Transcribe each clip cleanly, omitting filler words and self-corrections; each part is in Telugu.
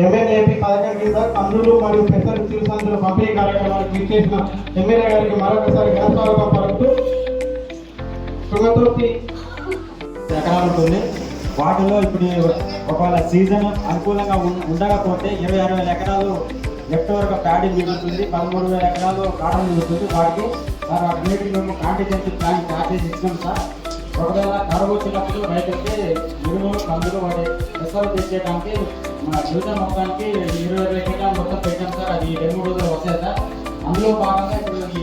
ఎంఎన్ఏపీ పథకం కింద కందులు మరియు పెసర చిరు సంచుల పంపిణీ కార్యక్రమానికి ఇచ్చేసిన ఎమ్మెల్యే గారికి మరొకసారి ఘనస్వాగతం పలుకుతూ శృంగతుర్తి ఎకరాలు ఉంటుంది. వాటిలో ఇప్పుడు ఒకవేళ సీజన్ అనుకూలంగా ఉండకపోతే 26,000 ఎకరాలు లెఫ్ట్ ప్యాడీ మిగులుతుంది, 13,000 ఎకరాలు కాటన్ మిగులుతుంది. వాటికి సార్ అన్నిటికీ మేము కాంటిజెన్సీ ప్లాన్ ప్యాకేజ్ ఇచ్చినాం సార్. ఒకవేళ కరువు వచ్చినప్పుడు రైతులకి మినుములు కందులు వాటి పెసలు తెచ్చేయడానికి మన డివిజన్ మొత్తానికి 20,000 ఎకరాలు మొత్తం పెట్టాం సార్. అది 2-3 రోజులు వస్తాయి సార్. అందులో భాగంగా ఇప్పుడు ఈ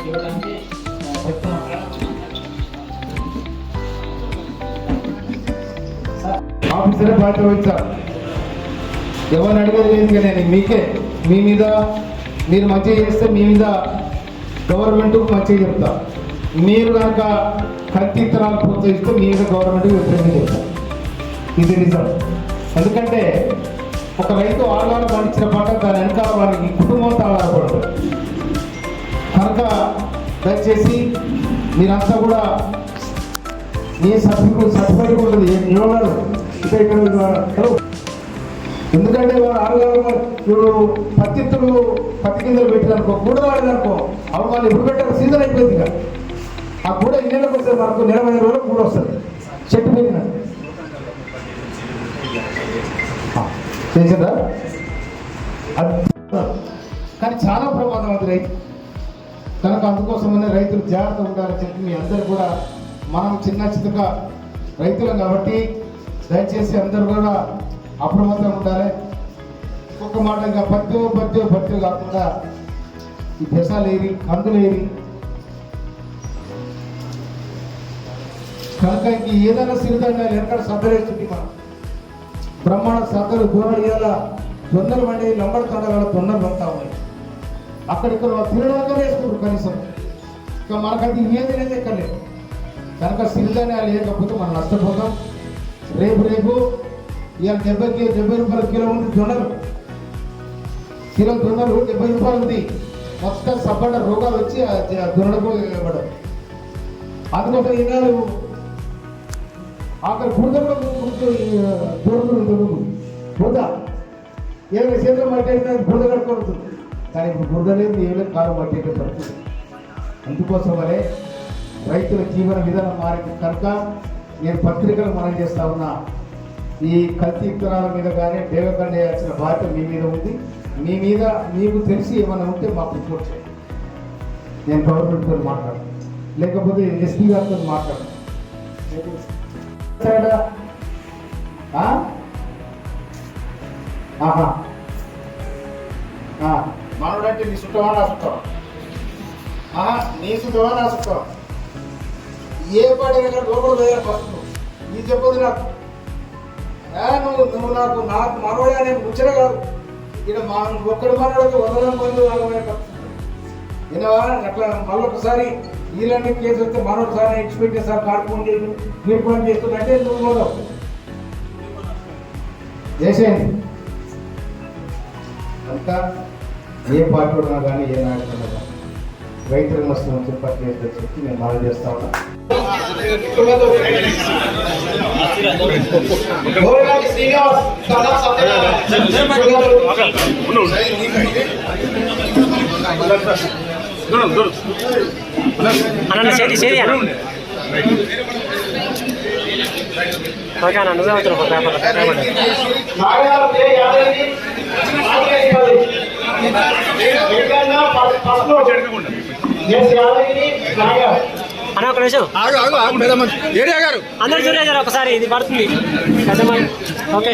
ఇవ్వడానికి చెప్తున్నాం సార్. ఆఫీసరే బాధ్యత వహించాలి. ఎవరిని అడిగేది లేదు. నేను మీకే మీ మీద మీరు మంచిగా చేస్తే మీ మీద గవర్నమెంట్కు మంచిగా చెప్తా. మీరు కనుక కత్తి ఇత్తనాలు ప్రోత్సహిస్తే మీ మీద గవర్నమెంట్కి వ్యతిరేకంగా చెప్తారు. ఇది నిజం. ఎందుకంటే ఒక రైతు ఆధారం పండించిన పంట దాని వెనకాల వారికి కుటుంబంతో ఆధారపడుతుంది. కనుక దయచేసి మీరంతా కూడా మీ సర్టిఫికేట్ ఉంటుంది ఇవ్వగలరు. ఎందుకంటే వారు ఆడగారు పత్తి గింజలు పెట్టిననుకో కూడా వాడిననుకో అవి వాళ్ళు ఎప్పుడు పెట్టారు సీజన్ అయిపోయింది. ఇక ఆ కూడా ఇన్నేళ్ళకి వస్తుంది. మనకు 20 రోజులకు కూడా వస్తుంది చెట్టు పెరిగిన చేసిందా. కానీ చాలా ప్రమాదం అది రైతు. కనుక అందుకోసమనే రైతులు జాగ్రత్త ఉండాలని చెప్పి మీ అందరు కూడా మనం చిన్న రైతులం కాబట్టి దయచేసి అందరూ కూడా అప్రమత్తంగా ఉండాలి. ఒక్క మాట ఇంకా పత్తి కాకుండా ఈ పెసాలేవి కందులేవి కనుక ఇంక ఏదైనా సిరిధాన్యాలు ఎక్కడ సద్దలేస్తుంది. మనం బ్రహ్మాండ సద్దలు దూరాలు ఇవాళ దొందలు వండి లంబడి తండల దొండలు పంతా ఉన్నాయి. అక్కడిక్కడ తినడానికి వేసుకుంటారు కనీసం. ఇక మనకది ఏది లేదు ఎక్కర్లేదు. కనుక సిరిధాన్యాలు లేకపోతే మనం నష్టపోతాం. రేపు ఇవాళ 70 రూపాయల కిలో ఉంది జొన్నలు. కిలో జొన్నలు 70 రూపాయలు ఉంది. మొత్తం సబ్బడ్డ రోగాలు వచ్చి జొన్నలకు ఇవ్వడం. అందుకోసం ఈనాడు అక్కడ బురద బురద ఏమైనా చేతులు మట్టి అయితే బురద కట్టుకుంటుంది. కానీ ఇప్పుడు బురద లేదు, ఏం లేదు, కాలు మట్టి అయితే పడుతుంది. అందుకోసం వలే రైతుల జీవన విధానం మారింది. కనుక నేను పత్రికలు మనం చేస్తా ఉన్నా. ఈ కల్తీ విత్తనాల మీద కానీ డేవకండ చేయాల్సిన బాధ్యత మీ మీద ఉంది. మీ మీద మీకు తెలిసి ఏమైనా ఉంటే మాకు రిపోర్ట్ చేయండి. నేను గవర్నమెంట్తో మాట్లాడు, లేకపోతే ఎస్పీ గారితో మాట్లాడు. మనోడంటే నీ సుట్టవా నా సుట్టవా? నీ సుట్టవా నా సుట్టవా? ఏ పాడైనా కానీ లోపల వేయాలి. ఫస్ట్ నీ చెప్పదు నాకు. నువ్వు నాకు మనోడే నేను ముచ్చట కాదు. ఇక్కడ మా ఒక్కడి మనోడికి 100 మంది వినవా? అట్లా మళ్ళొకసారి ఇలాంటి కేసు వస్తే మనోడు ఎక్స్పెక్ట్ సార్ కార్డుకోండి ట్రీట్మెంట్ చేస్తుందంటే నువ్వు కూడా చేసేయండి. అంతా ఏ పార్టీ ఉన్నా కానీ ఏ నాయకుడు ఉన్నా కానీ రైతులకు వస్తున్న చెప్పి చెప్పి నేను మనం చేస్తా ఉన్నా. నువ్వే అవుతున్నావు. అన్న ఒక నిమిషం అందరూ చూడలేదు ఒకసారి. ఇది పడుతుంది ఓకే.